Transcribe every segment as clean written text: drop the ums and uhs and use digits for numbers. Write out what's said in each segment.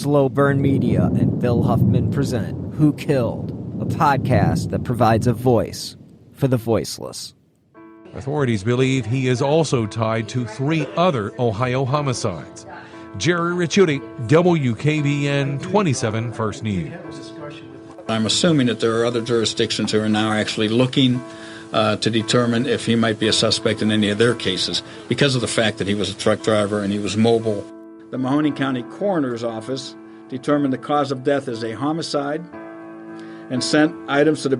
Slow Burn Media and Bill Huffman present Who Killed, a podcast that provides a voice for the voiceless. Authorities believe he is also tied to 3 other Ohio homicides. Jerry Ricciuti, WKBN 27 First News. I'm assuming that there are other jurisdictions who are now actually looking to determine if he might be a suspect in any of their cases because of the fact that he was a truck driver and he was mobile. The Mahoning County Coroner's Office determined the cause of death as a homicide and sent items to the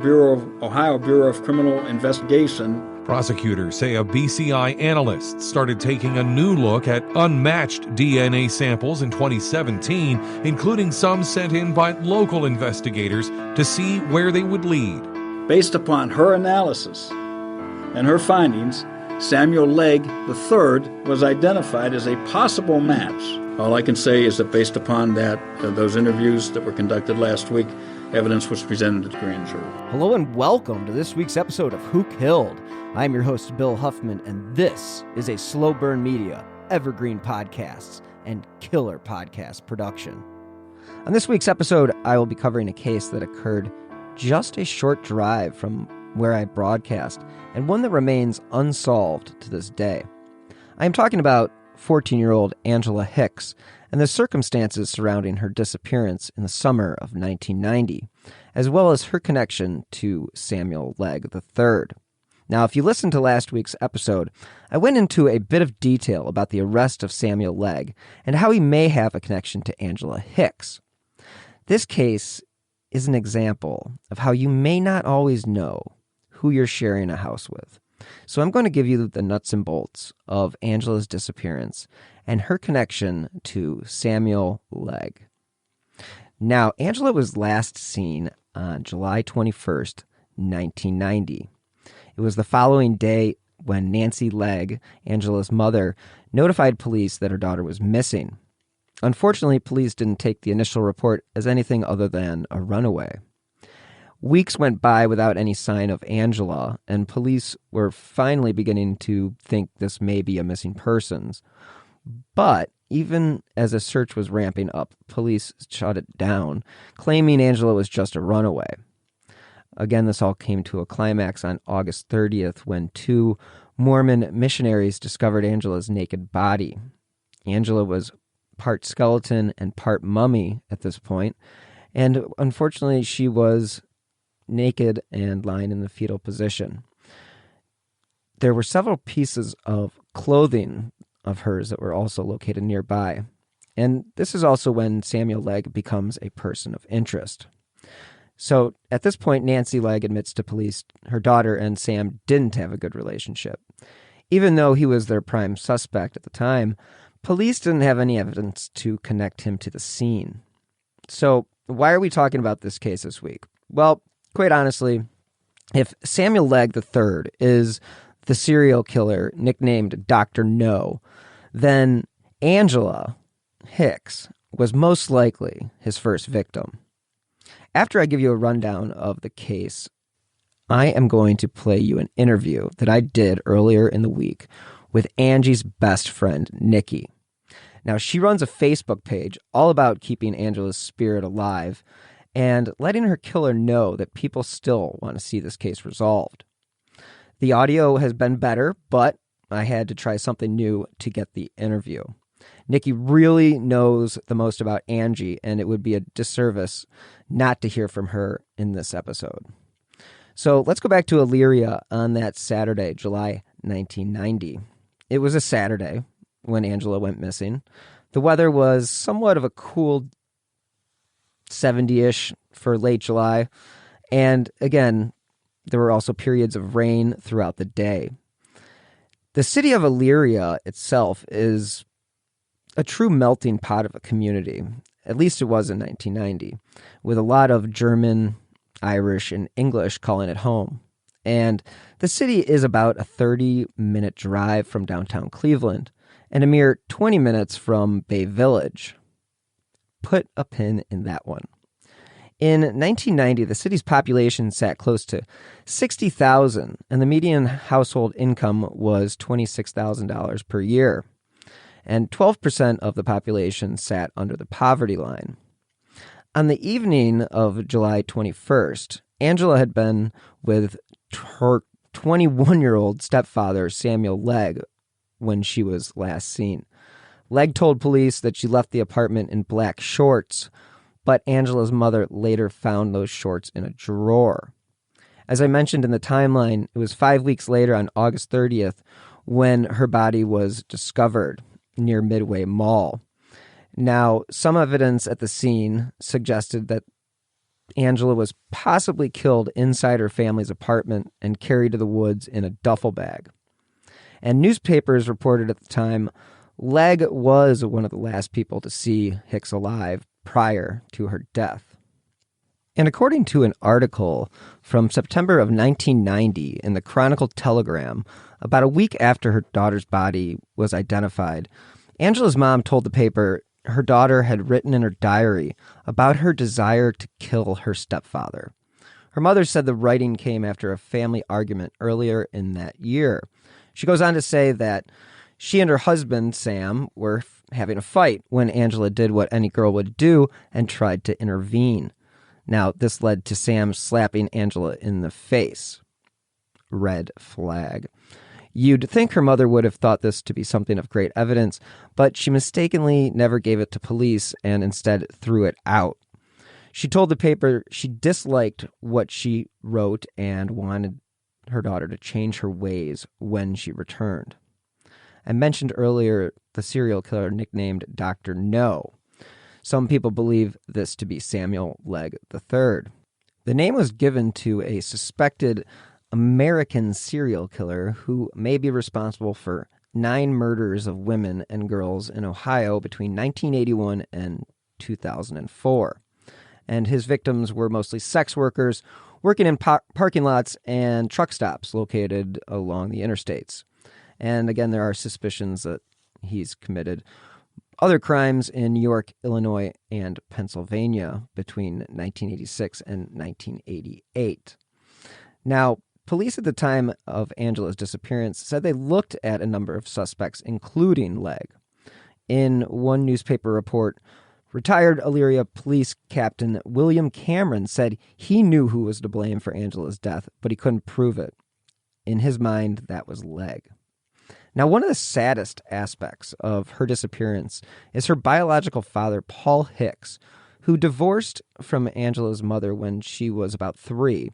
Ohio Bureau of Criminal Investigation. Prosecutors say a BCI analyst started taking a new look at unmatched DNA samples in 2017, including some sent in by local investigators to see where they would lead. Based upon her analysis and her findings, Samuel Legg III was identified as a possible match. All I can say is that based upon those interviews that were conducted last week, evidence was presented to the grand jury. Hello and welcome to this week's episode of Who Killed. I'm your host, Bill Huffman, and this is a Slow Burn Media, Evergreen Podcasts, and Killer Podcast production. On this week's episode, I will be covering a case that occurred just a short drive from where I broadcast, and one that remains unsolved to this day. I am talking about 14-year-old Angela Hicks and the circumstances surrounding her disappearance in the summer of 1990, as well as her connection to Samuel Legg III. Now, if you listened to last week's episode, I went into a bit of detail about the arrest of Samuel Legg and how he may have a connection to Angela Hicks. This case is an example of how you may not always know who you're sharing a house with. So I'm going to give you the nuts and bolts of Angela's disappearance and her connection to Samuel Legg. Now, Angela was last seen on July 21st, 1990. It was the following day when Nancy Legg, Angela's mother, notified police that her daughter was missing. Unfortunately, police didn't take the initial report as anything other than a runaway. Weeks went by without any sign of Angela, and police were finally beginning to think this may be a missing persons. But even as a search was ramping up, police shut it down, claiming Angela was just a runaway. Again, this all came to a climax on August 30th when 2 Mormon missionaries discovered Angela's naked body. Angela was part skeleton and part mummy at this point, and unfortunately she was naked and lying in the fetal position. There were several pieces of clothing of hers that were also located nearby, and this is also when Samuel Legg becomes a person of interest. So at this point, Nancy Legg admits to police her daughter and Sam didn't have a good relationship. Even though he was their prime suspect at the time, police didn't have any evidence to connect him to the scene. So why are we talking about this case this week? Well, quite honestly, if Samuel Legg III is the serial killer nicknamed Dr. No, then Angela Hicks was most likely his first victim. After I give you a rundown of the case, I am going to play you an interview that I did earlier in the week with Angie's best friend, Nikki. Now, she runs a Facebook page all about keeping Angela's spirit alive and letting her killer know that people still want to see this case resolved. The audio has been better, but I had to try something new to get the interview. Nikki really knows the most about Angie, and it would be a disservice not to hear from her in this episode. So let's go back to Elyria on that Saturday, July 1990. It was a Saturday when Angela went missing. The weather was somewhat of a cool 70-ish for late July. And again, there were also periods of rain throughout the day. The city of Elyria itself is a true melting pot of a community. At least it was in 1990, with a lot of German, Irish, and English calling it home. And the city is about a 30-minute drive from downtown Cleveland and a mere 20 minutes from Bay Village. Put a pin in that one. In 1990, the city's population sat close to 60,000, and the median household income was $26,000 per year. and 12% of the population sat under the poverty line. On the evening of July 21st, Angela had been with her 21-year-old stepfather, Samuel Legg, when she was last seen. Legg told police that she left the apartment in black shorts, but Angela's mother later found those shorts in a drawer. As I mentioned in the timeline, it was 5 weeks later on August 30th when her body was discovered near Midway Mall. Now, some evidence at the scene suggested that Angela was possibly killed inside her family's apartment and carried to the woods in a duffel bag. And newspapers reported at the time Legg was one of the last people to see Hicks alive prior to her death. And according to an article from September of 1990 in the Chronicle-Telegram, about a week after her daughter's body was identified, Angela's mom told the paper her daughter had written in her diary about her desire to kill her stepfather. Her mother said the writing came after a family argument earlier in that year. She goes on to say that she and her husband, Sam, were having a fight when Angela did what any girl would do and tried to intervene. Now, this led to Sam slapping Angela in the face. Red flag. You'd think her mother would have thought this to be something of great evidence, but she mistakenly never gave it to police and instead threw it out. She told the paper she disliked what she wrote and wanted her daughter to change her ways when she returned. I mentioned earlier the serial killer nicknamed Dr. No. Some people believe this to be Samuel Legg III. The name was given to a suspected American serial killer who may be responsible for 9 murders of women and girls in Ohio between 1981 and 2004. And his victims were mostly sex workers working in parking lots and truck stops located along the interstates. And again, there are suspicions that he's committed other crimes in New York, Illinois, and Pennsylvania between 1986 and 1988. Now, police at the time of Angela's disappearance said they looked at a number of suspects, including Legg. In one newspaper report, retired Elyria Police Captain William Cameron said he knew who was to blame for Angela's death, but he couldn't prove it. In his mind, that was Legg. Now, one of the saddest aspects of her disappearance is her biological father, Paul Hicks, who divorced from Angela's mother when she was about 3,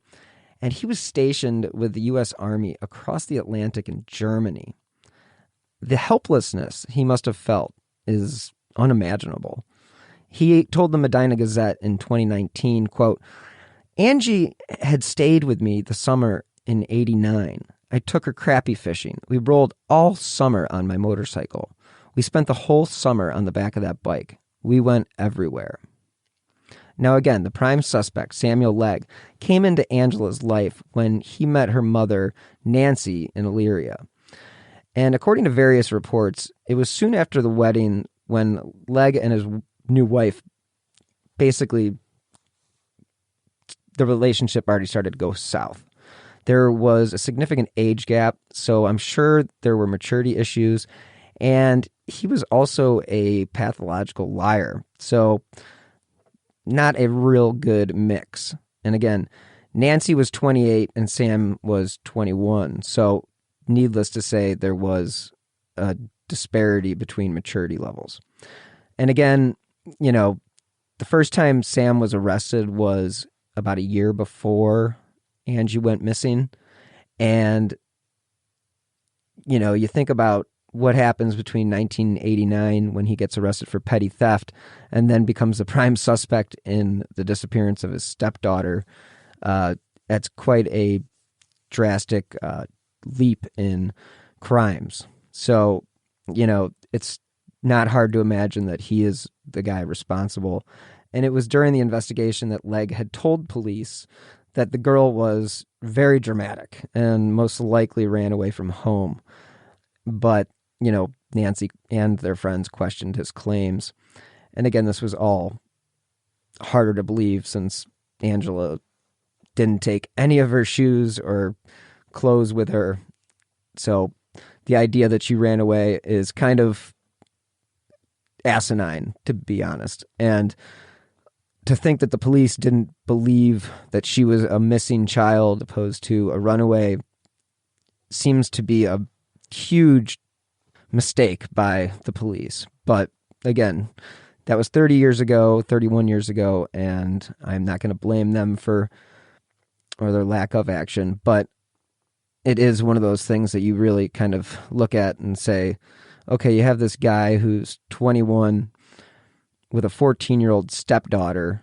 and he was stationed with the U.S. Army across the Atlantic in Germany. The helplessness he must have felt is unimaginable. He told the Medina Gazette in 2019, quote, "Angie had stayed with me the summer in '89. I took her crappie fishing. We rolled all summer on my motorcycle. We spent the whole summer on the back of that bike. We went everywhere." Now again, the prime suspect, Samuel Legg, came into Angela's life when he met her mother, Nancy, in Elyria. And according to various reports, it was soon after the wedding when Legg and his new wife, basically, the relationship already started to go south. There was a significant age gap, so I'm sure there were maturity issues, and he was also a pathological liar, so not a real good mix. And again, Nancy was 28 and Sam was 21, so needless to say, there was a disparity between maturity levels. And again, you know, the first time Sam was arrested was about a year before Angie went missing. And, you know, you think about what happens between 1989 when he gets arrested for petty theft and then becomes the prime suspect in the disappearance of his stepdaughter. That's quite a drastic leap in crimes. So, you know, it's not hard to imagine that he is the guy responsible. And it was during the investigation that Legg had told police that the girl was very dramatic and most likely ran away from home. But, you know, Nancy and their friends questioned his claims. And again, this was all harder to believe since Angela didn't take any of her shoes or clothes with her. So the idea that she ran away is kind of asinine, to be honest. And to think that the police didn't believe that she was a missing child opposed to a runaway seems to be a huge mistake by the police. But again, that was 30 years ago, 31 years ago, and I'm not going to blame them for or their lack of action, but it is one of those things that you really kind of look at and say, okay, you have this guy who's 21 with a 14-year-old stepdaughter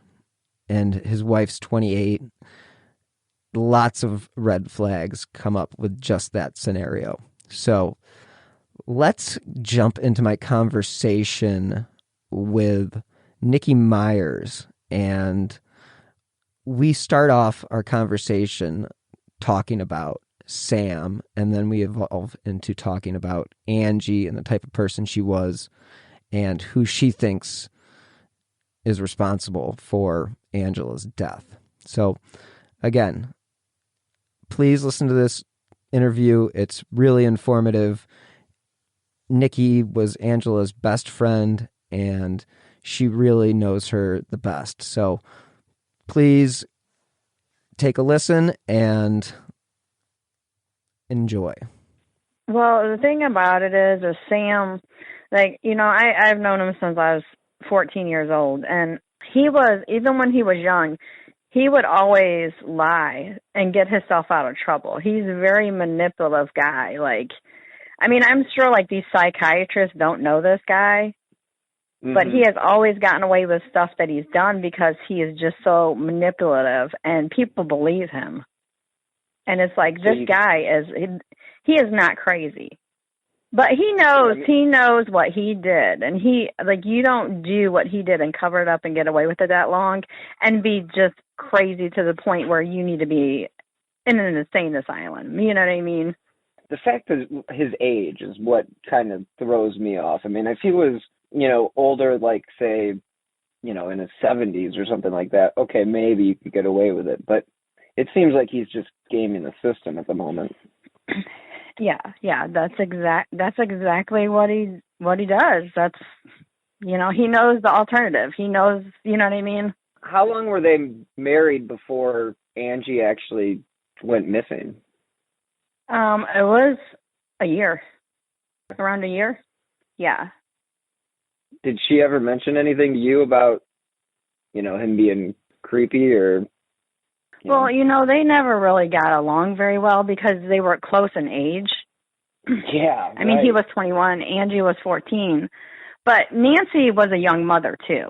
and his wife's 28. Lots of red flags come up with just that scenario. So let's jump into my conversation with Nikki Myers. And we start off our conversation talking about Sam, and then we evolve into talking about Angie and the type of person she was and who she thinks is responsible for Angela's death. So again, please listen to this interview. It's really informative. Nikki was Angela's best friend, and she really knows her the best. So please take a listen and enjoy. Well, the thing about it is Sam, like, you know, I've known him since I was 14 years old, and he was, even when he was young, he would always lie and get himself out of trouble. He's a very manipulative guy. Like, I mean, I'm sure, like, these psychiatrists don't know this guy, but he has always gotten away with stuff that he's done because he is just so manipulative, and people believe him. And it's like, this guy he is not crazy. But he knows what he did. And you don't do what he did and cover it up and get away with it that long and be just crazy to the point where you need to be in an insane asylum. You know what I mean? The fact that his age is what kind of throws me off. I mean, if he was, you know, older, like, say, you know, in his 70s or something like that, okay, maybe you could get away with it. But it seems like he's just gaming the system at the moment. Yeah, that's exactly what he does. That's, you know, he knows the alternative. He knows, you know what I mean? How long were they married before Angie actually went missing? It was a year. Around a year. Yeah. Did she ever mention anything to you about, you know, him being creepy or? Well, you know, they never really got along very well because they were close in age. Yeah. I mean, he was 21, Angie was 14, but Nancy was a young mother too.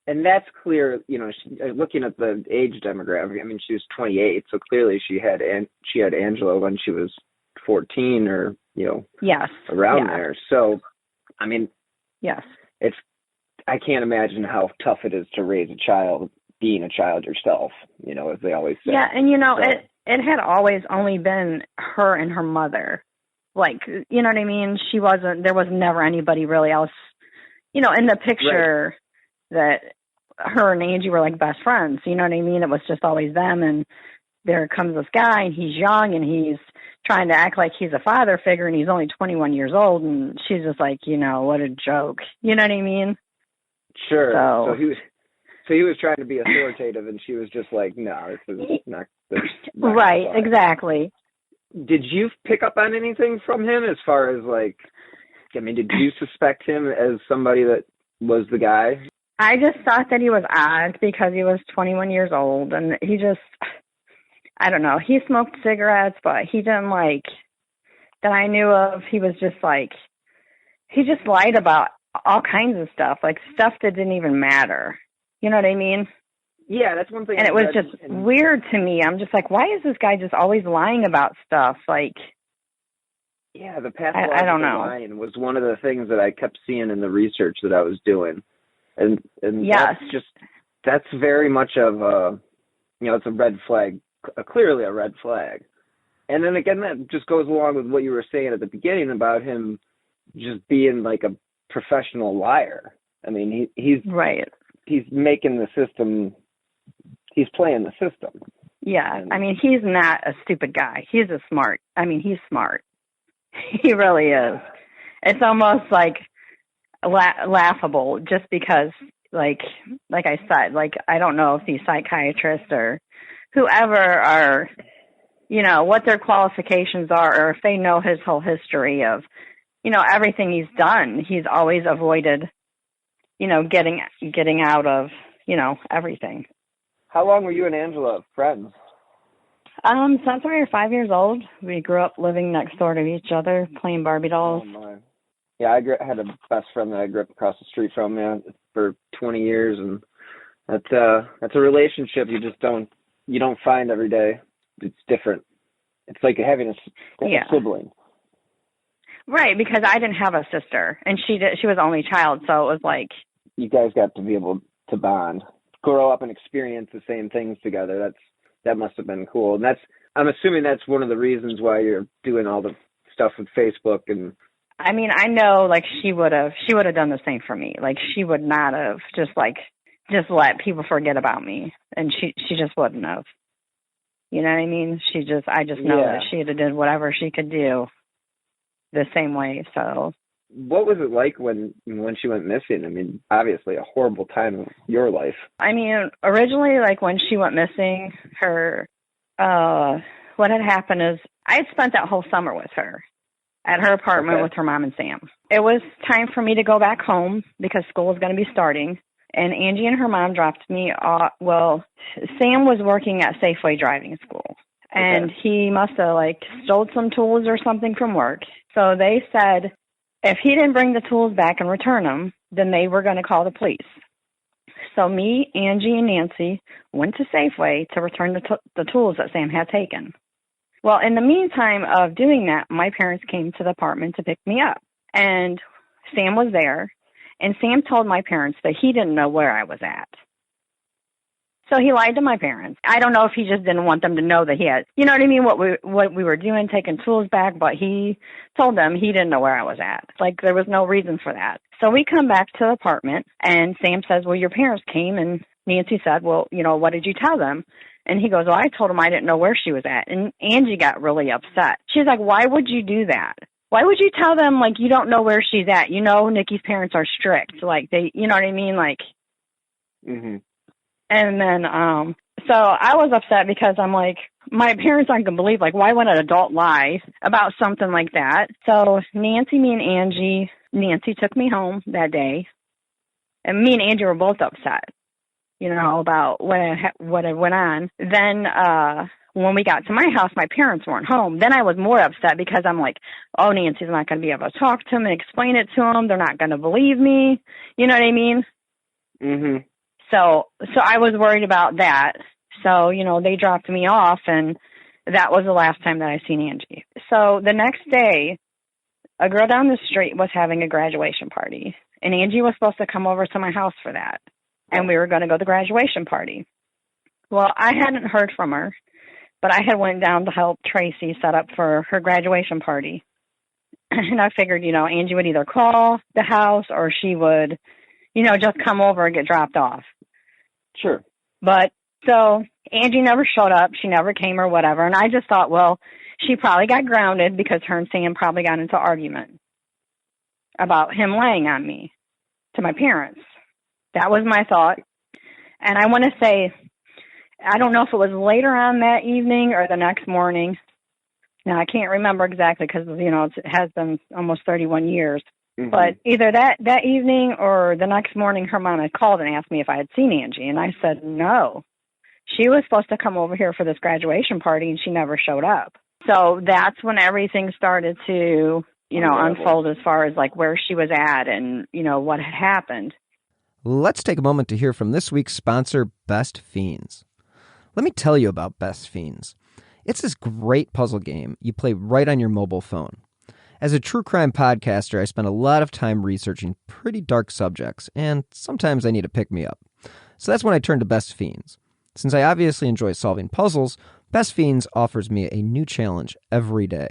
And that's clear, you know, looking at the age demographic, I mean, she was 28, so clearly she had Angela when she was 14 or, you know, around there. So, I mean, I can't imagine how tough it is to raise a child being a child yourself, you know, as they always say. Yeah, and, you know, it had always only been her and her mother. Like, you know what I mean? There was never anybody really else, you know, in the picture that her and Angie were like best friends. You know what I mean? It was just always them, and there comes this guy, and he's young, and he's trying to act like he's a father figure, and he's only 21 years old, and she's just like, you know, what a joke. You know what I mean? Sure. So he was trying to be authoritative, and she was just like, no, this is not right, exactly. Did you pick up on anything from him as far as, like, I mean, did you suspect him as somebody that was the guy? I just thought that he was odd because he was 21 years old, and he just, I don't know, he smoked cigarettes, but he didn't, like, that I knew of, he was just like, he just lied about all kinds of stuff, like stuff that didn't even matter. You know what I mean? Yeah, that's one thing. And it was just weird to me. I'm just like, why is this guy just always lying about stuff? Like, yeah, the pathological lying was one of the things that I kept seeing in the research that I was doing. And that's very much of a, you know, it's a red flag, clearly a red flag. And then again, that just goes along with what you were saying at the beginning about him just being like a professional liar. I mean, he's right. He's making the system. He's playing the system. Yeah, I mean, he's not a stupid guy. He's he's smart. He really is. It's almost like, laughable just because, like I said, like, I don't know if these psychiatrists or whoever are, you know, what their qualifications are, or if they know his whole history of, you know, everything he's done. He's always avoided, you know, getting out of, you know, everything. How long were you and Angela friends? Since we were 5 years old. We grew up living next door to each other, playing Barbie dolls. Oh, my. Yeah, I had a best friend that I grew up across the street from, for 20 years, and that's a relationship you don't find every day. It's different. It's like having a sibling. Right, because I didn't have a sister, and she was the only child, so it was like, you guys got to be able to bond, grow up and experience the same things together. That must have been cool. And I'm assuming that's one of the reasons why you're doing all the stuff with Facebook. And I mean, I know, like, she would have done the same for me. Like, she would not have just let people forget about me, and she just wouldn't have. You know what I mean? I just know that she had did whatever she could do the same way. So what was it like when she went missing? I mean, obviously a horrible time of your life. I mean, originally, like, when she went missing, what had happened is I had spent that whole summer with her at her apartment with her mom and Sam. It was time for me to go back home because school was going to be starting. And Angie and her mom dropped me off. Well, Sam was working at Safeway driving school. And he must have, like, stole some tools or something from work. So they said if he didn't bring the tools back and return them, then they were going to call the police. So me, Angie, and Nancy went to Safeway to return the tools that Sam had taken. Well, in the meantime of doing that, my parents came to the apartment to pick me up. And Sam was there. And Sam told my parents that he didn't know where I was at. So he lied to my parents. I don't know if he just didn't want them to know that he had, you know what I mean, what we were doing, taking tools back, but he told them he didn't know where I was at. Like, there was no reason for that. So we come back to the apartment, and Sam says, well, your parents came, and Nancy said, well, you know, what did you tell them? And he goes, well, I told them I didn't know where she was at. And Angie got really upset. She's like, why would you do that? Why would you tell them, like, you don't know where she's at? You know, Nikki's parents are strict. Like, they, you know what I mean? Like, And then, so I was upset because I'm like, my parents aren't going to believe, like, why would an adult lie about something like that? So Nancy, me, and Angie, Nancy took me home that day. And me and Angie were both upset, you know, about what had went on. Then, when we got to my house, my parents weren't home. Then I was more upset because I'm like, oh, Nancy's not going to be able to talk to him and explain it to him. They're not going to believe me. You know what I mean? So I was worried about that. So, you know, they dropped me off, and that was the last time that I seen Angie. So the next day, a girl down the street was having a graduation party, and Angie was supposed to come over to my house for that, and we were going to go to the graduation party. Well, I hadn't heard from her, but I had went down to help Tracy set up for her graduation party. And I figured, you know, Angie would either call the house or she would, you know, just come over and get dropped off. Sure. But so Angie never showed up. She never came or whatever. And I just thought, well, she probably got grounded because her and Sam probably got into an argument about him lying on me to my parents. That was my thought. And I want to say, I don't know if it was later on that evening or the next morning. Now, I can't remember exactly because, you know, it has been almost 31 years. But either that evening or the next morning, her mom had called and asked me if I had seen Angie. And I said, no. She was supposed to come over here for this graduation party, and she never showed up. So that's when everything started to, you know, unfold as far as, like, where she was at and, you know, what had happened. Let's take a moment to hear from this week's sponsor, Best Fiends. Let me tell you about Best Fiends. It's this great puzzle game you play right on your mobile phone. As a true crime podcaster, I spend a lot of time researching pretty dark subjects, and sometimes I need a pick-me-up. So that's when I turn to Best Fiends. Since I obviously enjoy solving puzzles, Best Fiends offers me a new challenge every day.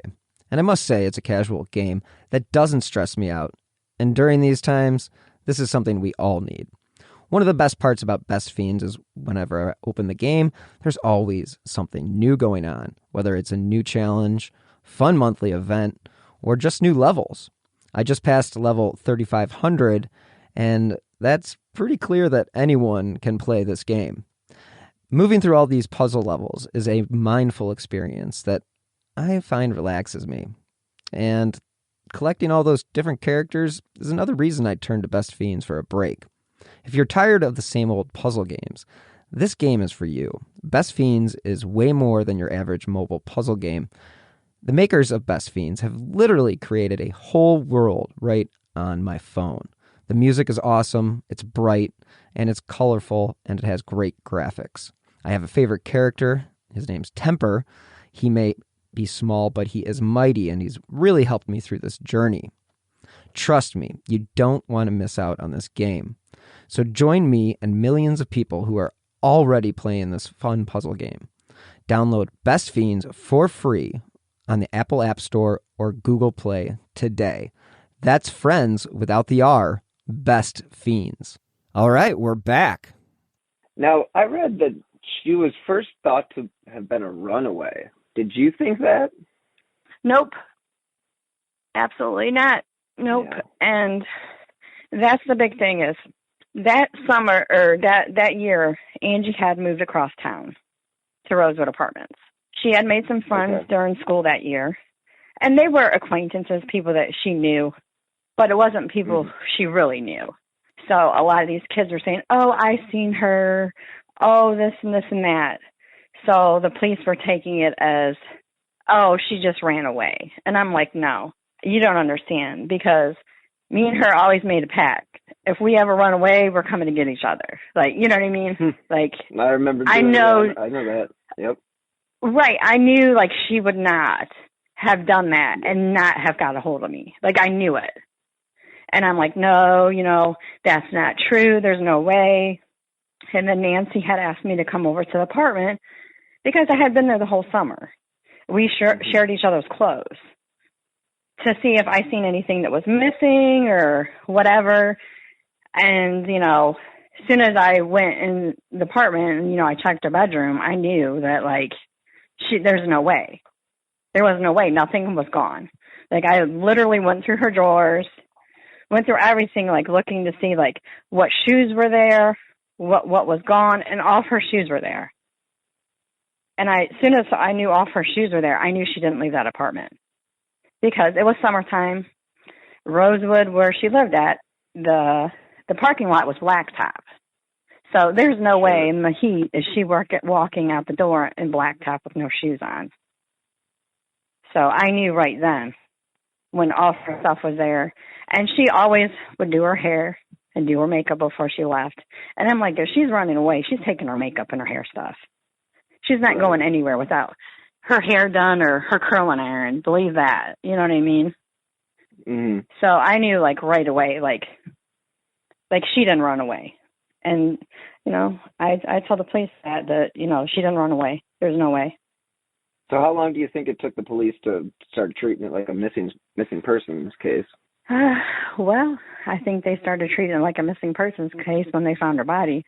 And I must say, it's a casual game that doesn't stress me out. And during these times, this is something we all need. One of the best parts about Best Fiends is whenever I open the game, there's always something new going on, whether it's a new challenge, fun monthly event, or just new levels. I just passed level 3500, and that's pretty clear that anyone can play this game. Moving through all these puzzle levels is a mindful experience that I find relaxes me. And collecting all those different characters is another reason I turn to Best Fiends for a break. If you're tired of the same old puzzle games, this game is for you. Best Fiends is way more than your average mobile puzzle game. The makers of Best Fiends have literally created a whole world right on my phone. The music is awesome, it's bright, and it's colorful, and it has great graphics. I have a favorite character. His name's Temper. He may be small, but he is mighty, and he's really helped me through this journey. Trust me, you don't want to miss out on this game. So join me and millions of people who are already playing this fun puzzle game. Download Best Fiends for free on the Apple App Store or Google Play today. That's friends without the R, Best Fiends. All right, we're back. Now, I read that she was first thought to have been a runaway. Did you think that? Nope. Absolutely not. Nope. Yeah. And that's the big thing is that summer or that year, Angie had moved across town to Rosewood Apartments. She had made some friends during school that year, and they were acquaintances, people that she knew, but it wasn't people she really knew. So a lot of these kids were saying, oh, I seen her, oh, this and this and that. So the police were taking it as, oh, she just ran away. And I'm like, no, you don't understand, because me and her always made a pact. If we ever run away, we're coming to get each other. Like, you know what I mean? Like, I remember doing that. I know that. Yep. Right. I knew, like, she would not have done that and not have got a hold of me. Like, I knew it. And I'm like, no, you know, that's not true. There's no way. And then Nancy had asked me to come over to the apartment because I had been there the whole summer. We shared each other's clothes to see if I seen anything that was missing or whatever. And, you know, as soon as I went in the apartment and, you know, I checked her bedroom, I knew that, like, there's no way. There was no way. Nothing was gone. Like, I literally went through her drawers, went through everything, like, looking to see, like, what shoes were there, what was gone, and all of her shoes were there. And as soon as I knew all of her shoes were there, I knew she didn't leave that apartment. Because it was summertime. Rosewood, where she lived at, the parking lot was blacktop. So there's no way in the heat is she walking out the door in blacktop with no shoes on. So I knew right then when all her stuff was there. And she always would do her hair and do her makeup before she left. And I'm like, if she's running away, she's taking her makeup and her hair stuff. She's not going anywhere without her hair done or her curling iron. Believe that. You know what I mean? Mm-hmm. So I knew, like, right away, like she didn't run away. And, you know, I told the police that, you know, she didn't run away. There's no way. So how long do you think it took the police to start treating it like a missing persons case? Well, I think they started treating it like a missing persons case when they found her body.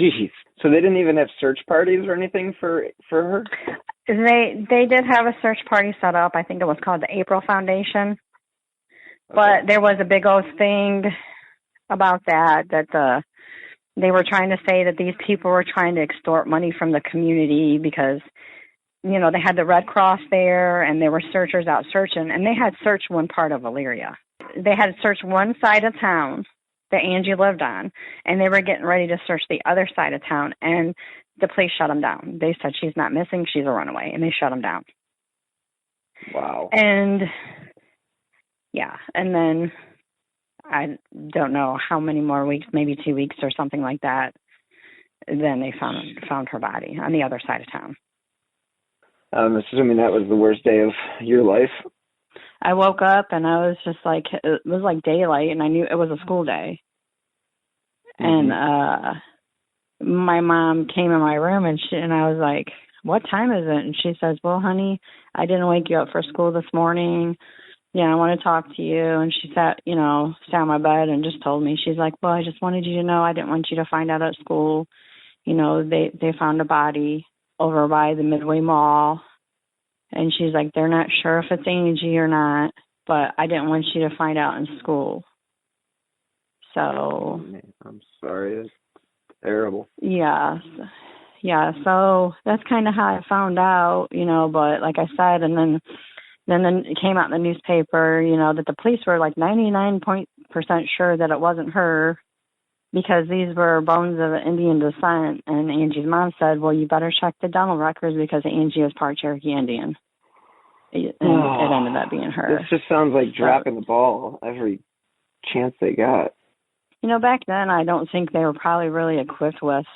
Jeez. So they didn't even have search parties or anything for her? They did have a search party set up. I think it was called the April Foundation. Okay. But there was a big old thing about that they were trying to say that these people were trying to extort money from the community because, you know, they had the Red Cross there and there were searchers out searching, and they had searched one part of Elyria. They had searched one side of town that Angie lived on, and they were getting ready to search the other side of town, and the police shut them down. They said, she's not missing, she's a runaway, and they shut them down. Wow. And, yeah, and then I don't know how many more weeks, maybe 2 weeks or something like that, then they found her body on the other side of town. I'm assuming that was the worst day of your life. I woke up and I was just like, it was like daylight, and I knew it was a school day. Mm-hmm. And my mom came in my room and I was like, what time is it? And she says, well, honey, I didn't wake you up for school this morning. Yeah, I want to talk to you. And she sat on my bed and just told me, she's like, well, I just wanted you to know I didn't want you to find out at school. You know, they found a body over by the Midway Mall. And she's like, they're not sure if it's Angie or not, but I didn't want you to find out in school. So. Oh, man, I'm sorry. That's terrible. Yeah. Yeah. So that's kind of how I found out, but like I said, and then it came out in the newspaper, that the police were like 99% sure that it wasn't her because these were bones of Indian descent. And Angie's mom said, well, you better check the dental records because Angie is part Cherokee Indian. And it ended up being her. This just sounds like dropping the ball every chance they got. Back then, I don't think they were probably really equipped with,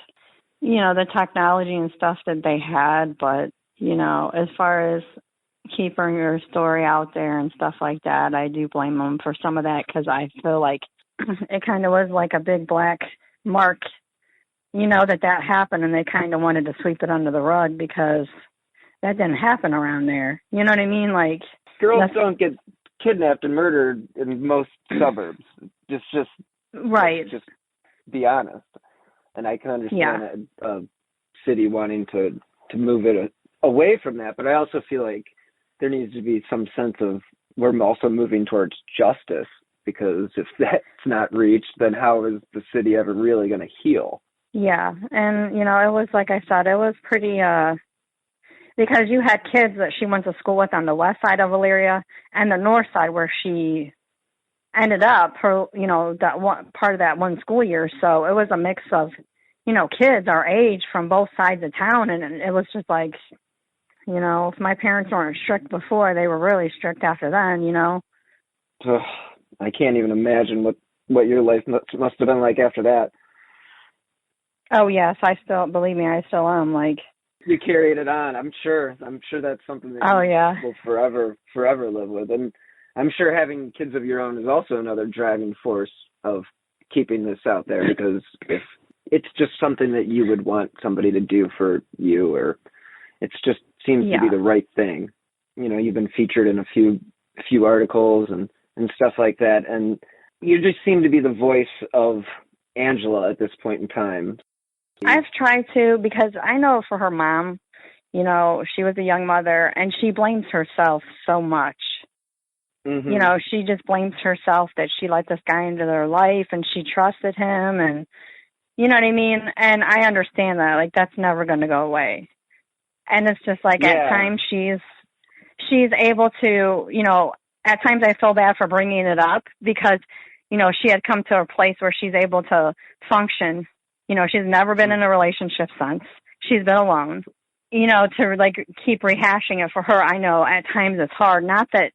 the technology and stuff that they had. But, as far as keeping your story out there and stuff like that, I do blame them for some of that because I feel like it kind of was like a big black mark, that happened, and they kind of wanted to sweep it under the rug because that didn't happen around there. You know what I mean? Like, girls don't get kidnapped and murdered in most suburbs. Just right. Just be honest. And I can understand a city wanting to move it away from that, but I also feel like there needs to be some sense of we're also moving towards justice, because if that's not reached, then how is the city ever really going to heal? Yeah, and, it was, like I said, it was pretty, because you had kids that she went to school with on the west side of Elyria and the north side where she ended up, her, that one part of that one school year. So it was a mix of, kids our age from both sides of town. And it was just like, if my parents weren't strict before, they were really strict after then, Ugh, I can't even imagine what your life must have been like after that. Oh, yes. Believe me, I still am. Like, you carried it on. I'm sure that's something that you will forever live with. And I'm sure having kids of your own is also another driving force of keeping this out there, because if it's just something that you would want somebody to do for you, or it's just seems to be the right thing. You've been featured in a few articles and stuff like that, and you just seem to be the voice of Angela at this point in time. I've tried to, because I know for her mom, she was a young mother and she blames herself so much. Mm-hmm. She just blames herself that she let this guy into their life and she trusted him, and you know what I mean? And I understand that, like, that's never going to go away. And it's just like at times she's able to, at times I feel bad for bringing it up because, she had come to a place where she's able to function. She's never been in a relationship since. She's been alone. To like keep rehashing it for her, I know at times it's hard. Not that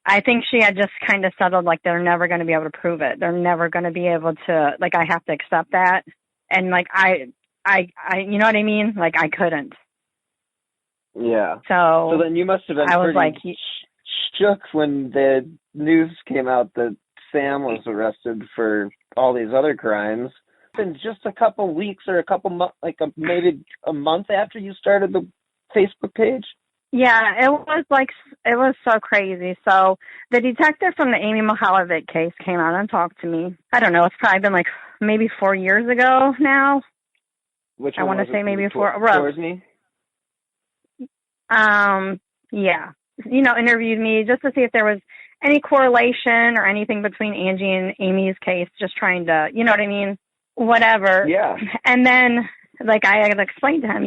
I think she had just kind of settled, like, they're never going to be able to prove it. They're never going to be able to, like, I have to accept that. And like, I, you know what I mean? Like, I couldn't. Yeah. So then you must have been shook when the news came out that Sam was arrested for all these other crimes. In just a couple weeks or a couple months, maybe a month after you started the Facebook page? Yeah, it was so crazy. So the detective from the Amy Mihaljevic case came out and talked to me. I don't know, it's probably been like maybe 4 years ago now. Which I want to say maybe 4. Towards yeah. Interviewed me just to see if there was any correlation or anything between Angie and Amy's case, just trying to, you know what I mean? Whatever. Yeah. And then, like, I had explained to him,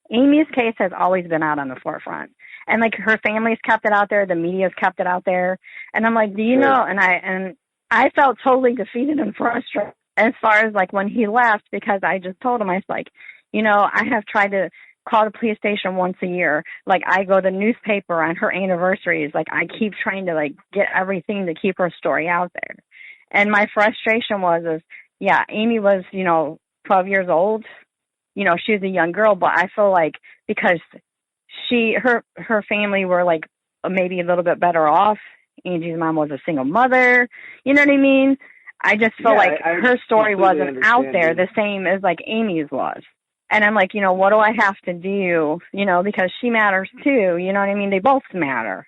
Amy's case has always been out on the forefront. And, like, her family's kept it out there. The media's kept it out there. And I'm like, do you know? And I felt totally defeated and frustrated as far as, like, when he left, because I just told him, I was like, I have tried to call the police station once a year. Like, I go to the newspaper on her anniversaries. Like, I keep trying to, like, get everything to keep her story out there. And my frustration was, Amy was, 12 years old. She was a young girl, but I feel like because her family were like maybe a little bit better off. Angie's mom was a single mother. You know what I mean? I just feel like her story wasn't out there the same as like Amy's was. And I'm like, what do I have to do? Because she matters too. You know what I mean? They both matter.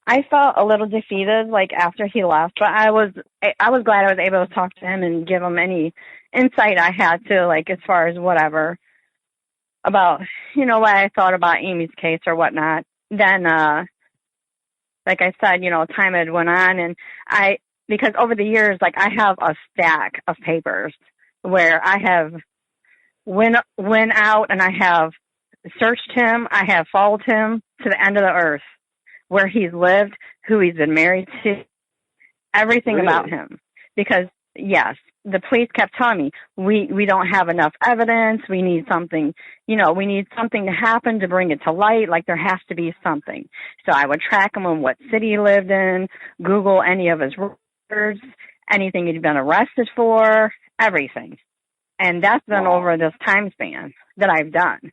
I felt a little defeated, like, after he left, but I was glad I was able to talk to him and give him any insight I had to, like, as far as whatever about, what I thought about Amy's case or whatnot. Then like I said, time had went on, and because over the years, like I have a stack of papers where I have went out and I have searched him. I have followed him to the end of the earth, where he's lived, who he's been married to, everything about him. Because yes, the police kept telling me, we don't have enough evidence. We need something, we need something to happen to bring it to light. Like there has to be something. So I would track him on what city he lived in, Google any of his records, anything he'd been arrested for, everything. And that's been over this time span that I've done.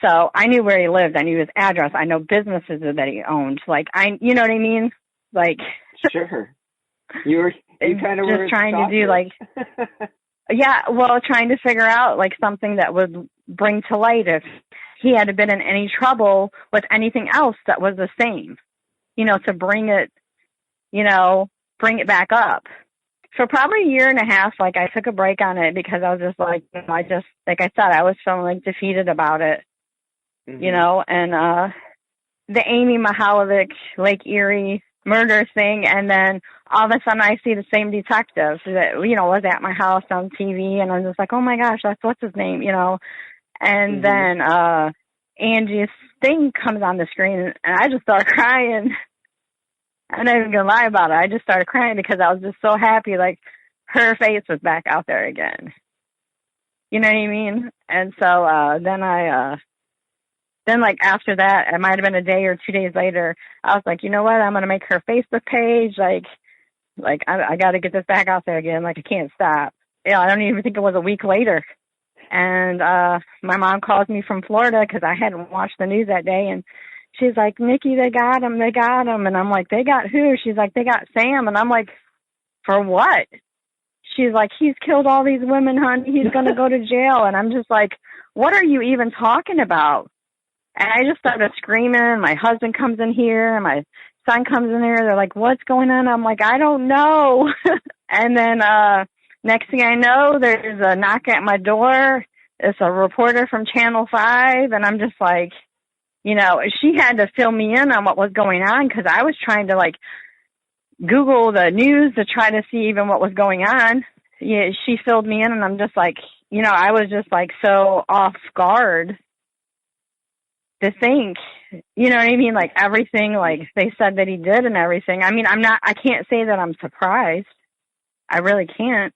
So I knew where he lived. I knew his address. I know businesses that he owned. Like you know what I mean? Like sure. You kind of just trying to do like, trying to figure out like something that would bring to light if he had been in any trouble with anything else that was the same, to bring it back up. For probably a year and a half, like I took a break on it because I was just like, like I said, I was feeling like defeated about it, and the Amy Mihaljevic Lake Erie murder thing, and then all of a sudden I see the same detective that was at my house on TV, and I'm just like, oh my gosh, what's his name, and then Angie's thing comes on the screen, and I just started crying. I'm not even gonna lie about it. I just started crying because I was just so happy, like her face was back out there again. You know what I mean? And so then like after that, it might have been a day or 2 days later, I was like, you know what? I'm gonna make her Facebook page. Like I got to get this back out there again. Like I can't stop. I don't even think it was a week later. And my mom calls me from Florida because I hadn't watched the news that day, and she's like, Nikki, they got him. And I'm like, they got who? She's like, they got Sam. And I'm like, for what? She's like, he's killed all these women, honey. He's going to go to jail. And I'm just like, what are you even talking about? And I just started screaming. My husband comes in here, and my son comes in here. They're like, what's going on? I'm like, I don't know. And then next thing I know, there's a knock at my door. It's a reporter from Channel 5. And I'm just like, she had to fill me in on what was going on because I was trying to like Google the news to try to see even what was going on. Yeah, she filled me in, and I'm just like, I was just like so off guard to think, you know what I mean? Like everything, like they said that he did and everything. I mean, I can't say that I'm surprised. I really can't.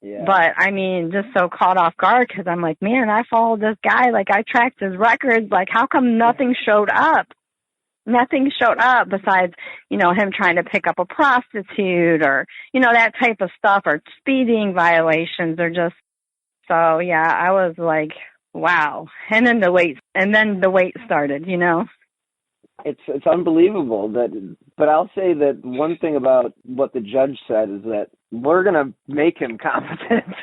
Yeah. But I mean, just so caught off guard because I'm like, man, I followed this guy. Like I tracked his records. Like how come nothing showed up? Nothing showed up besides, him trying to pick up a prostitute or, that type of stuff, or speeding violations, or just, so yeah, I was like, wow. And then the wait started, It's unbelievable but I'll say that one thing about what the judge said is that we're going to make him competent.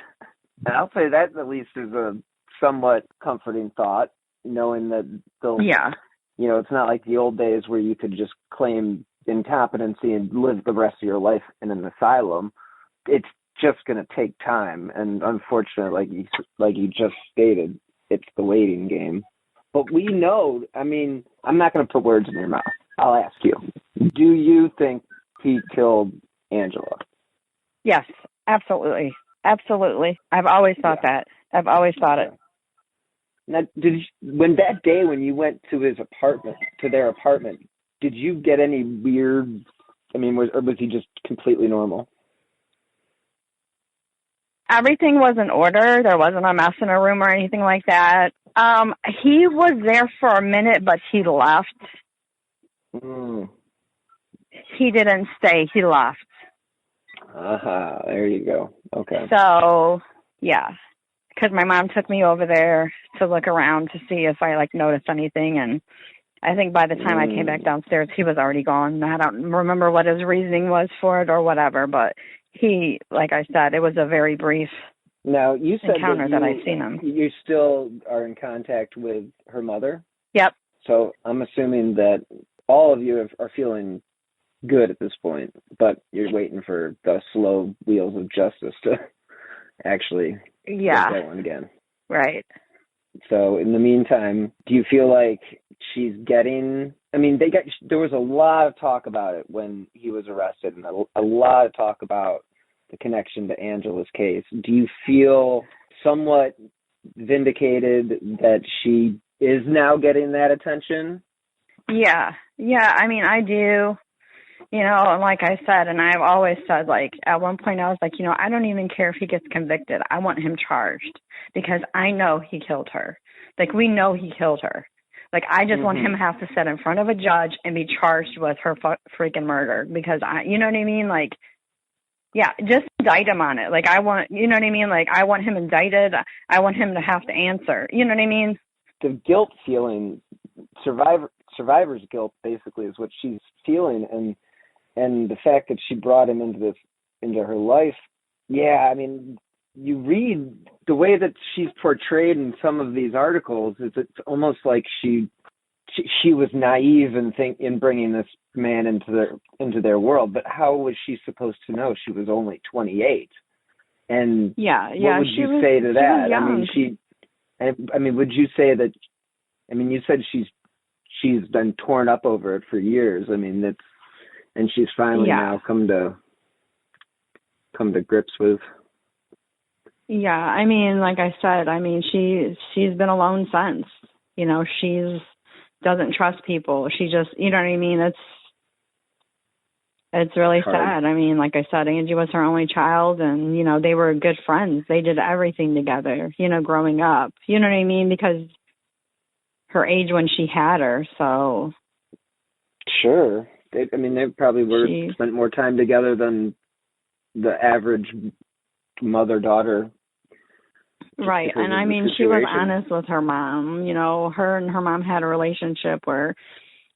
And I'll say that at least is a somewhat comforting thought, knowing that they'll, it's not like the old days where you could just claim incompetency and live the rest of your life in an asylum. It's just going to take time. And unfortunately, like you just stated, it's the waiting game. But we know, I mean, I'm not going to put words in your mouth. I'll ask you. Do you think he killed Angela? Yes, absolutely. Absolutely. I've always thought that. I've always thought it. Now, when you went to their apartment, did you get any weird, was he just completely normal? Everything was in order. There wasn't a mess in a room or anything like that. He was there for a minute, but he left. He didn't stay. He left. There you go. Okay. So, yeah. Because my mom took me over there to look around to see if I, noticed anything. And I think by the time I came back downstairs, he was already gone. I don't remember what his reasoning was for it or whatever, but he, like I said, it was a very brief encounter that I've seen him. You still are in contact with her mother? Yep. So I'm assuming that all of you are feeling good at this point, but you're waiting for the slow wheels of justice to actually get going again. Right. So in the meantime, do you feel like she's getting, there was a lot of talk about it when he was arrested, and a lot of talk about the connection to Angela's case. Do you feel somewhat vindicated that she is now getting that attention? Yeah. I do. And like I said, and I've always said, like, at one point I was like, I don't even care if he gets convicted. I want him charged because I know he killed her. Like, we know he killed her. Like, I just want him to have to sit in front of a judge and be charged with her freaking murder because you know what I mean? Like, yeah, just indict him on it. Like, I want, you know what I mean? Like, I want him indicted. I want him to have to answer. You know what I mean? The guilt feeling, survivor's guilt basically is what she's feeling, and the fact that she brought him into her life. Yeah, you read the way that she's portrayed in some of these articles, it's almost like she was naive in bringing this man into their world. But how was she supposed to know? She was only 28. And what would you say to that? Would you say that? You said she's been torn up over it for years. And she's finally now come to grips with. Yeah, like I said, she's been alone since. She's doesn't trust people. She just, you know what I mean? It's really sad. Like I said, Angie was her only child, and they were good friends. They did everything together, growing up. You know what I mean? Because her age when she had her, so. Sure. They probably spent more time together than the average mother-daughter. Right. And she was honest with her mom. Her and her mom had a relationship where,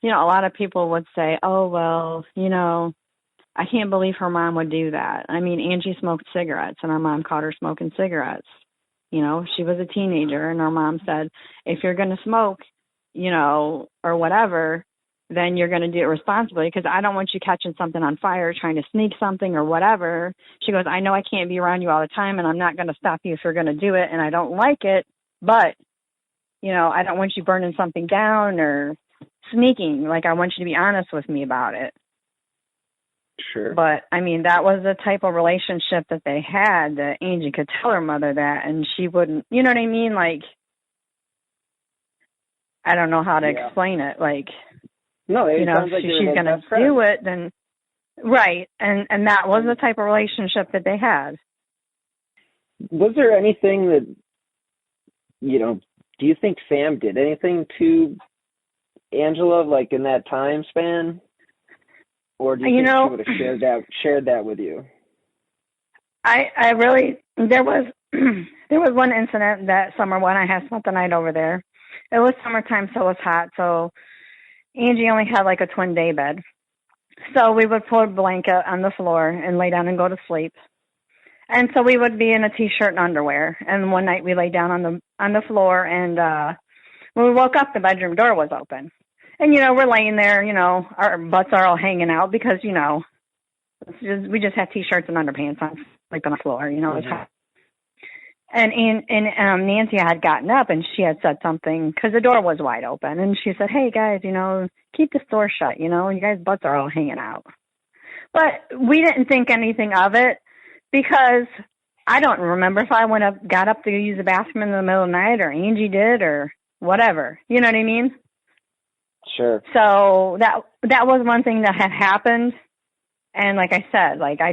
a lot of people would say, oh, well, I can't believe her mom would do that. Angie smoked cigarettes, and her mom caught her smoking cigarettes. She was a teenager, and her mom said, if you're going to smoke, or whatever, then you're going to do it responsibly because I don't want you catching something on fire, trying to sneak something or whatever. She goes, I know I can't be around you all the time, and I'm not going to stop you if you're going to do it, and I don't like it, but, I don't want you burning something down or sneaking. Like, I want you to be honest with me about it. Sure. But, that was the type of relationship that they had, that Angie could tell her mother that, and she wouldn't, you know what I mean? Like, I don't know how to explain it. Like, no, it sounds like she's going to do it, then, right. And that was the type of relationship that they had. Was there anything that, do you think Sam did anything to Angela, like in that time span? Or do you think she would have shared that with you? I really, there was one incident that summer when I had spent the night over there. It was summertime, so it was hot. So Angie only had like a twin day bed. So we would put a blanket on the floor and lay down and go to sleep. And so we would be in a t-shirt and underwear. And one night we lay down on the floor, and when we woke up, the bedroom door was open. And, we're laying there, our butts are all hanging out because, we just had t-shirts and underpants on, like on the floor, it was hot. And Nancy had gotten up, and she had said something because the door was wide open. And she said, hey, guys, keep this door shut. You guys' butts are all hanging out. But we didn't think anything of it because I don't remember if I got up to use the bathroom in the middle of the night or Angie did or whatever. You know what I mean? Sure. So that was one thing that had happened. And like I said, like I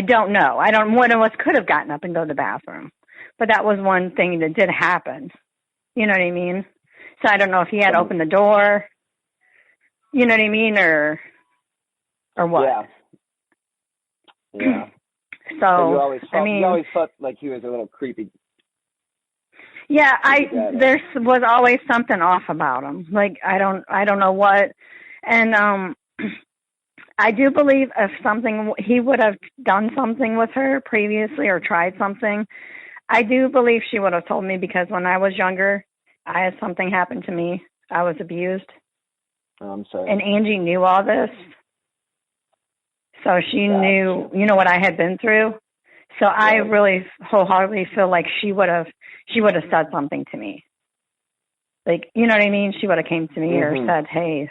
don't know. One of us could have gotten up and go to the bathroom. But that was one thing that did happen. You know what I mean? So I don't know if he had opened the door. You know what I mean? Or what? Yeah. So you always felt like he was a little creepy. Yeah, there was always something off about him. Like I don't know what. And I do believe if he would have done something with her previously or tried something, I do believe she would have told me because when I was younger, I had something happen to me. I was abused. Oh, I'm sorry. And Angie knew all this. So she knew, what I had been through. So I really wholeheartedly feel like she would have said something to me. like, you know what I mean? She would have came to me or said, hey,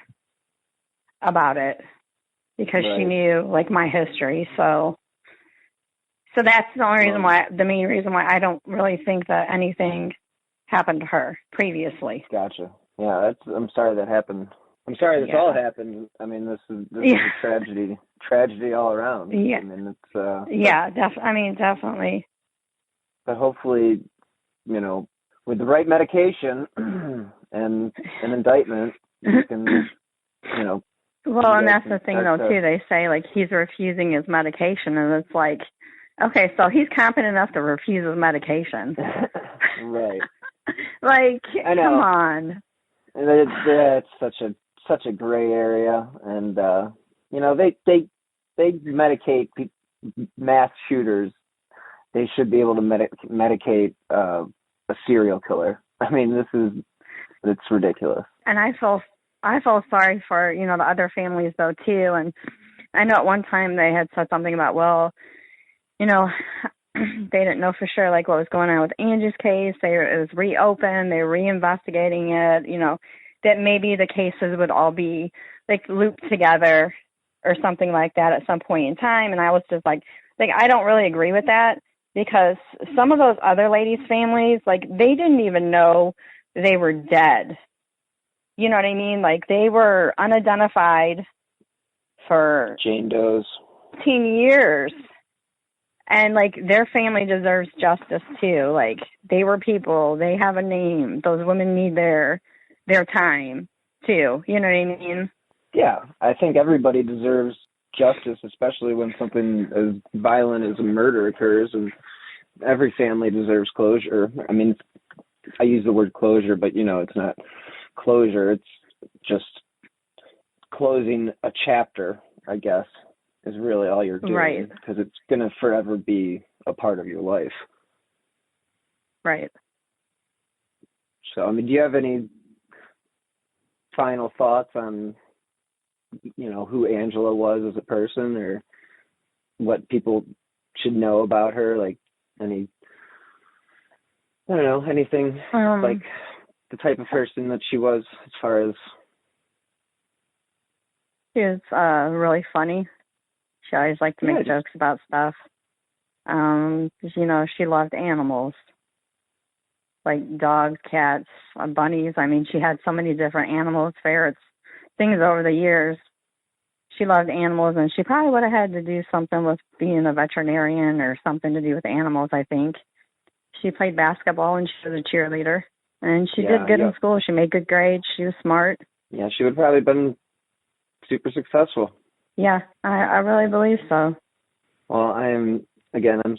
about it, because she knew, like, my history. So that's the only reason why, the main reason why I don't really think that anything happened to her previously. Gotcha. Yeah, I'm sorry that happened. I'm sorry this all happened. I mean, this is a tragedy all around. Yeah. I mean, it's definitely. But hopefully, you know, with the right medication and an indictment, you can, you know. Well, and that's the thing, though, too. They say, like, he's refusing his medication, and it's like, okay, so he's competent enough to refuse his medication. Right. Like, come on. And it's such a gray area, and you know, they medicate mass shooters. They should be able to medicate a serial killer. I mean, it's ridiculous. And I feel sorry for, you know, the other families, though, too. And I know at one time they had said something about, well, you know, they didn't know for sure, like, what was going on with Angie's case. It was reopened. They were reinvestigating it, you know, that maybe the cases would all be, like, looped together or something like that at some point in time. And I was just like, I don't really agree with that, because some of those other ladies' families, like, they didn't even know they were dead. You know what I mean? Like, they were unidentified for Jane Doe's 15 years. And, like, their family deserves justice, too. Like, they were people. They have a name. Those women need their time, too. You know what I mean? Yeah. I think everybody deserves justice, especially when something as violent as a murder occurs, and every family deserves closure. I mean, I use the word closure, but, you know, it's not closure. It's just closing a chapter, I guess, is really all you're doing, right? Because it's going to forever be a part of your life. Right. So, I mean, do you have any final thoughts on, you know, who Angela was as a person, or what people should know about her? Like, I don't know, anything, like the type of person that she was, as far as... She was really funny. She always liked to make jokes about stuff. You know, she loved animals, like dogs, cats, bunnies. I mean, she had so many different animals, ferrets, things over the years. She loved animals, and she probably would have had to do something with being a veterinarian or something to do with animals, I think. She played basketball, and she was a cheerleader. And she did good in school. She made good grades. She was smart. Yeah, she would probably have been super successful. Yeah, I really believe so. Well, I'm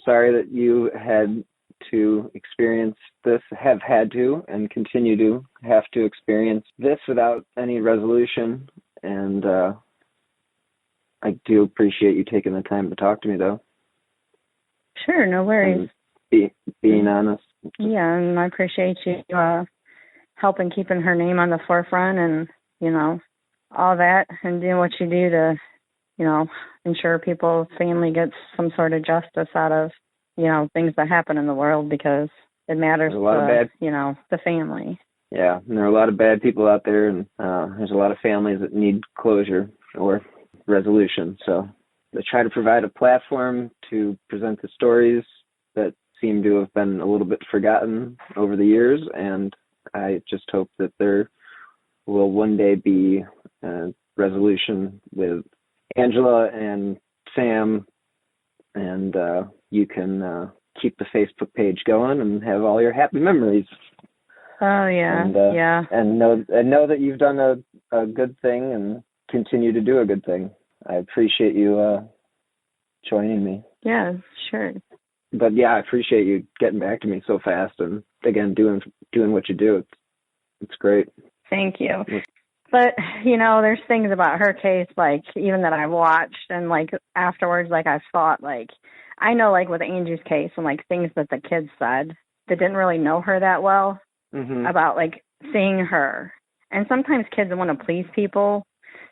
sorry that you had to experience this, have had to, and continue to have to experience this without any resolution. And I do appreciate you taking the time to talk to me, though. Sure, no worries. And being honest. Yeah, and I appreciate you helping keeping her name on the forefront, and, you know, all that, and doing what you do to, you know, ensure people's family gets some sort of justice out of, you know, things that happen in the world, because it matters to, you know, the family. Yeah, and there are a lot of bad people out there, and there's a lot of families that need closure or resolution. So I try to provide a platform to present the stories that seem to have been a little bit forgotten over the years, and I just hope that there will one day be a resolution with Angela and Sam, and you can keep the Facebook page going and have all your happy memories. Oh yeah, and know that you've done a good thing and continue to do a good thing. I appreciate you joining me. Yeah, sure. But yeah, I appreciate you getting back to me so fast, and again doing what you do. It's great. Thank you. But, you know, there's things about her case, like, even that I watched, and, like, afterwards, like, I've thought, like, I know, like, with Angie's case, and, like, things that the kids said that didn't really know her that well, about, like, seeing her. And sometimes kids want to please people,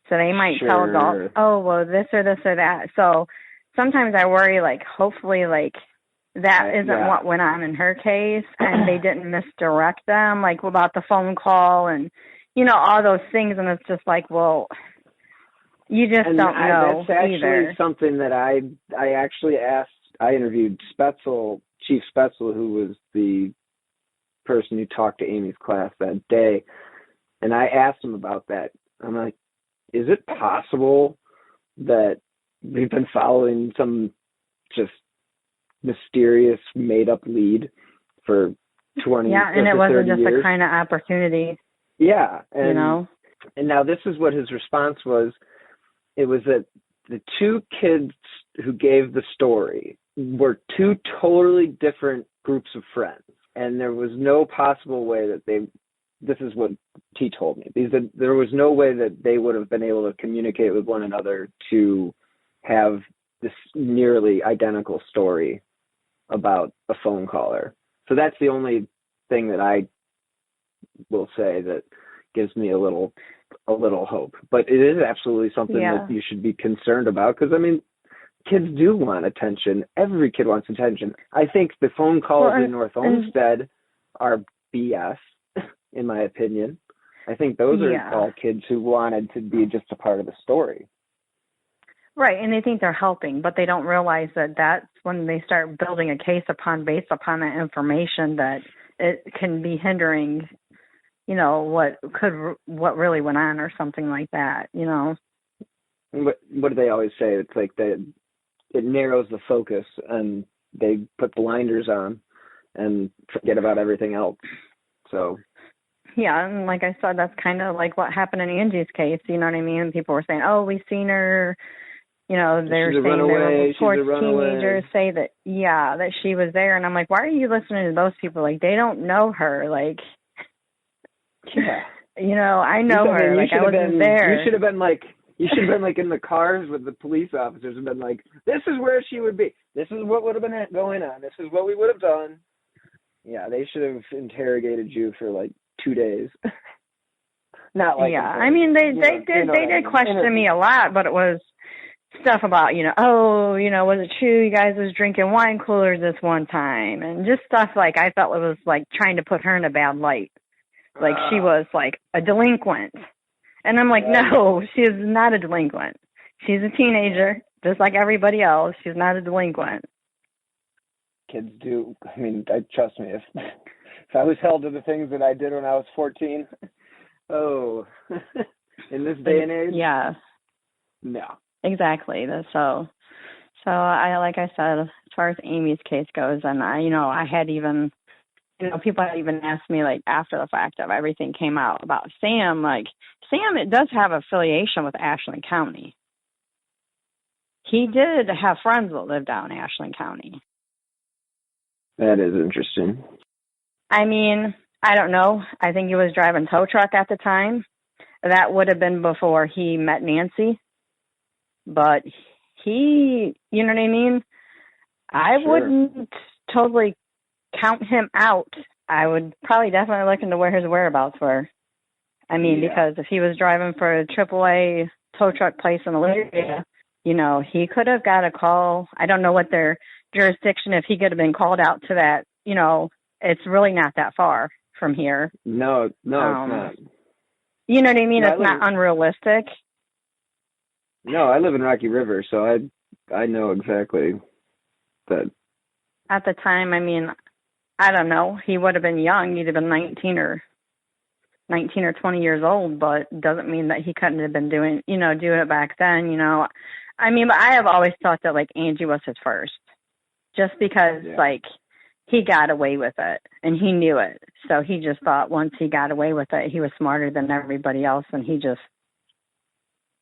so they might tell adults, oh, well, this or that. So sometimes I worry, like, hopefully, like, that isn't what went on in her case, and they didn't misdirect them, like about the phone call and, you know, all those things. And it's just like, well, you just don't know. That's actually either. something that I actually asked. I interviewed Chief Spetzel, who was the person who talked to Amy's class that day, and I asked him about that. I'm like, is it possible that we've been following some just mysterious made-up lead for 20 yeah, and it wasn't just years? a kind of opportunity. Yeah, and, you know. And now this is what his response was. It was that the two kids who gave the story were two totally different groups of friends, and there was no possible way that this is what he told me, there was no way that they would have been able to communicate with one another to have this nearly identical story about a phone caller. So that's the only thing that I will say that gives me a little hope. But it is absolutely something that you should be concerned about, because, I mean, kids do want attention. Every kid wants attention. I think the phone calls in North Olmsted are BS, in my opinion. I think those are all kids who wanted to be just a part of the story. Right, and they think they're helping, but they don't realize that that's when they start building a case based upon that information, that it can be hindering, you know, what really went on or something like that, you know. What do they always say? It's like it narrows the focus and they put blinders on and forget about everything else. So. Yeah, and like I said, that's kind of like what happened in Angie's case, you know what I mean? People were saying, oh, we seen her. You know, they're saying there were reports teenagers say that, that she was there. And I'm like, why are you listening to those people? Like, they don't know her. Like, you know, I know her. Like, I wasn't there. You should have been like in the cars with the police officers and been like, this is where she would be. This is what would have been going on. This is what we would have done. Yeah, they should have interrogated you for like 2 days. Not like. Yeah, I mean, they did question me a lot, but it was stuff about, you know, oh, you know, was it true you guys was drinking wine coolers this one time? And just stuff like I felt it was like trying to put her in a bad light. Like she was like a delinquent. And I'm like, no, she is not a delinquent. She's a teenager, just like everybody else. She's not a delinquent. Kids do. I mean, trust me, if I was held to the things that I did when I was 14, in this day and age? Yeah. No. Exactly. So I, like I said, as far as Amy's case goes, and I had even, you know, people had even asked me like after the fact of everything came out about Sam, like Sam, it does have affiliation with Ashland County. He did have friends that lived down in Ashland County. That is interesting. I mean, I don't know. I think he was driving tow truck at the time. That would have been before he met Nancy. But he, you know what I mean? I wouldn't totally count him out. I would probably definitely look into where his whereabouts were. I mean, because if he was driving for a AAA tow truck place in Elyria, you know, he could have got a call. I don't know what their jurisdiction, if he could have been called out to that, you know, it's really not that far from here. No, it's not. You know what I mean? It's not unrealistic. No, I live in Rocky River, so I know exactly that. At the time, I mean, I don't know. He would have been young. He'd have been 19 or 20 years old, but doesn't mean that he couldn't have been doing it back then, you know. I mean, but I have always thought that, like, Angie was his first. Just because, like, he got away with it, and he knew it. So he just thought once he got away with it, he was smarter than everybody else, and he just,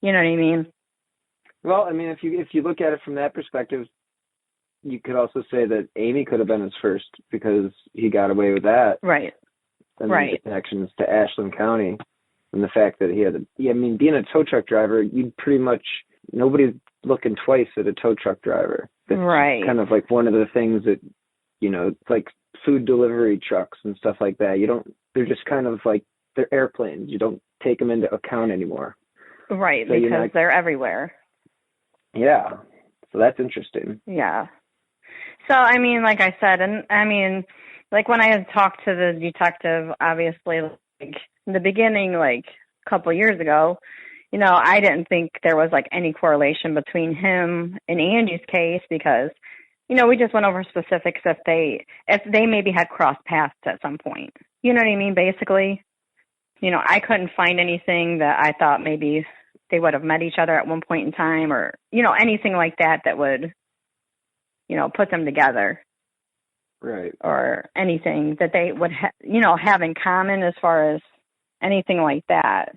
you know what I mean? Well, I mean, if you look at it from that perspective, you could also say that Amy could have been his first because he got away with that. Right. And the connections to Ashland County and the fact that being a tow truck driver, you'd pretty much, nobody's looking twice at a tow truck driver. That's kind of like one of the things that, you know, it's like food delivery trucks and stuff like that. They're just kind of like, they're airplanes. You don't take them into account anymore. Right, so because they're everywhere. Yeah, so that's interesting. Yeah. So, I mean, like I said, and I mean, like when I had talked to the detective, obviously, like in the beginning, like a couple years ago, you know, I didn't think there was like any correlation between him and Angie's case because, you know, we just went over specifics if they maybe had crossed paths at some point. You know what I mean? Basically, you know, I couldn't find anything that I thought maybe they would have met each other at one point in time or, you know, anything like that that would, you know, put them together. Right. Or anything that they would, you know, have in common as far as anything like that.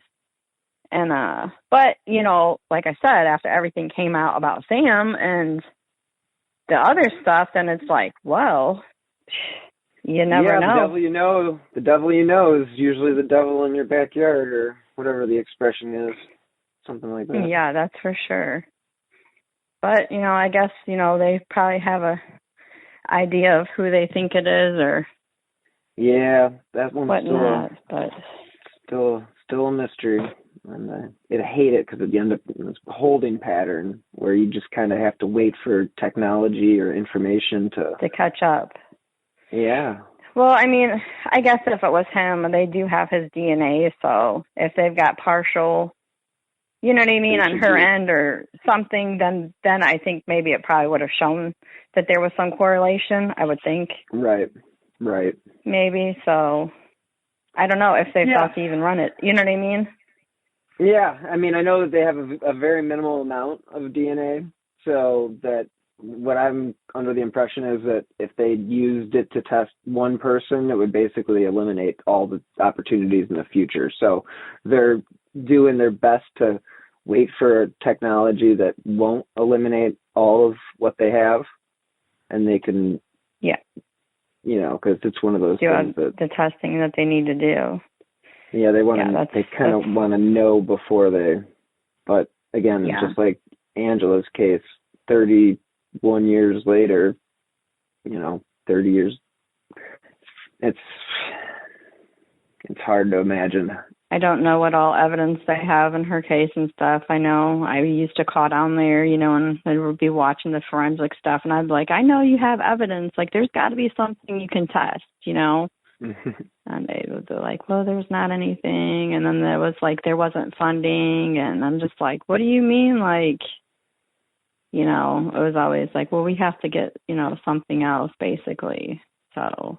And, but, you know, like I said, after everything came out about Sam and the other stuff, then it's like, well, you never know. The devil you know is usually the devil in your backyard or whatever the expression is. Something like that. Yeah, that's for sure. But, you know, I guess, you know, they probably have a idea of who they think it is or that one's but still a mystery. And I hate it because at the end of this holding pattern where you just kind of have to wait for technology or information to catch up. Yeah. Well, I mean, I guess if it was him, they do have his DNA, so if they've got partial, you know what I mean, on her end or something, then I think maybe it probably would have shown that there was some correlation, I would think. Right. Maybe, so I don't know if they thought to even run it, you know what I mean? Yeah, I mean, I know that they have a very minimal amount of DNA, so that what I'm under the impression is that if they used it to test one person, it would basically eliminate all the opportunities in the future. So they're doing their best to wait for technology that won't eliminate all of what they have, and they can, you know, because it's one of those things that the testing that they need to do. Yeah, they want to. They kind of want to know before they. But again, just like Angela's case, 31 years later, you know, 30 years. It's hard to imagine. I don't know what all evidence they have in her case and stuff. I know I used to call down there, you know, and I would be watching the forensic stuff, and I'd be like, I know you have evidence. Like, there's got to be something you can test, you know. And they would be like, well, there's not anything. And then there was like, there wasn't funding. And I'm just like, what do you mean? Like, you know, it was always like, well, we have to get, you know, something else basically. So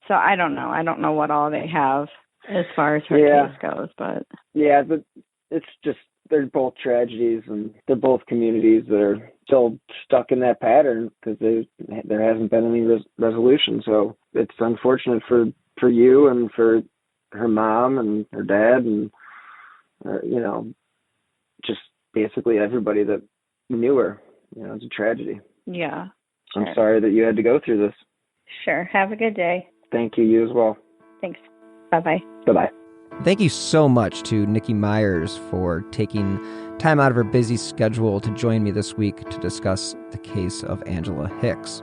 I don't know. I don't know what all they have as far as her case goes, but. Yeah, but it's just, they're both tragedies and they're both communities that are still stuck in that pattern because there hasn't been any resolution. So it's unfortunate for you and for her mom and her dad and, you know, just basically everybody that knew her. You know, it's a tragedy. Yeah. Sure. I'm sorry that you had to go through this. Sure. Have a good day. Thank you. You as well. Thanks. Bye-bye. Bye-bye. Thank you so much to Nikki Myers for taking time out of her busy schedule to join me this week to discuss the case of Angela Hicks.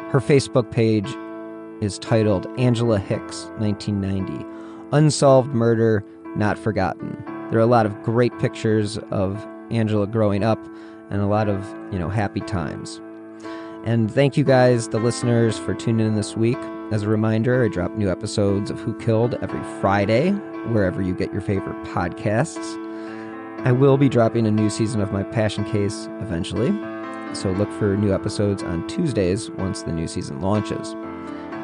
Her Facebook page is titled Angela Hicks, 1990, Unsolved Murder Not Forgotten. There are a lot of great pictures of Angela growing up and a lot of, you know, happy times. And thank you guys, the listeners, for tuning in this week. As a reminder, I drop new episodes of Who Killed every Friday, wherever you get your favorite podcasts. I will be dropping a new season of my Passion Case eventually, so look for new episodes on Tuesdays once the new season launches.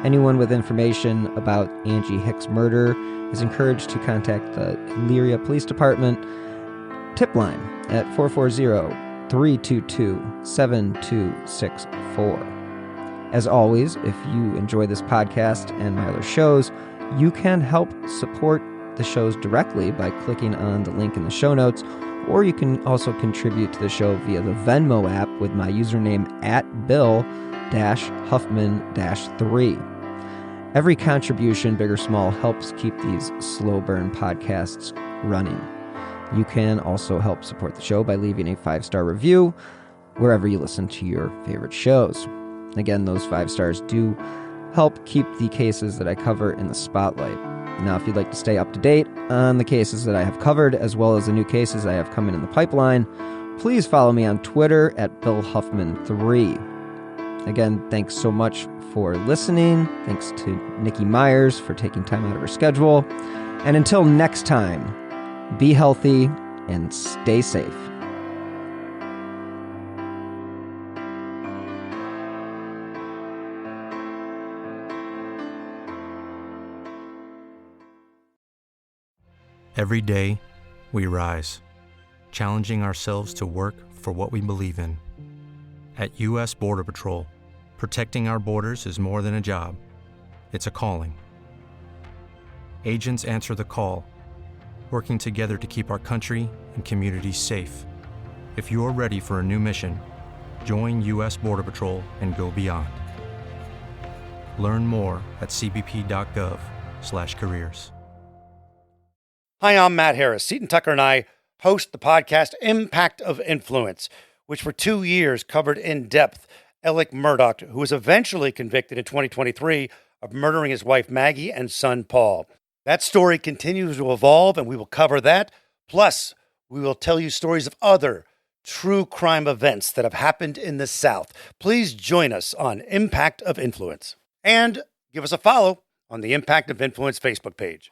Anyone with information about Angie Hicks' murder is encouraged to contact the Elyria Police Department tip line at 440-322-7264. As always, if you enjoy this podcast and my other shows, you can help support the shows directly by clicking on the link in the show notes, or you can also contribute to the show via the Venmo app with my username @Bill-Huffman-3. Every contribution, big or small, helps keep these slow burn podcasts running. You can also help support the show by leaving a 5-star review wherever you listen to your favorite shows. Again, those 5 stars do help keep the cases that I cover in the spotlight. Now, if you'd like to stay up to date on the cases that I have covered, as well as the new cases I have coming in the pipeline, please follow me on Twitter @BillHuffman3. Again, thanks so much for listening. Thanks to Nikki Myers for taking time out of her schedule. And until next time, be healthy and stay safe. Every day, we rise, challenging ourselves to work for what we believe in. At U.S. Border Patrol, protecting our borders is more than a job. It's a calling. Agents answer the call, working together to keep our country and communities safe. If you're ready for a new mission, join U.S. Border Patrol and go beyond. Learn more at cbp.gov/careers. Hi, I'm Matt Harris. Seton Tucker and I host the podcast Impact of Influence, which for 2 years covered in depth Alec Murdaugh, who was eventually convicted in 2023 of murdering his wife Maggie and son Paul. That story continues to evolve, and we will cover that. Plus, we will tell you stories of other true crime events that have happened in the South. Please join us on Impact of Influence. And give us a follow on the Impact of Influence Facebook page.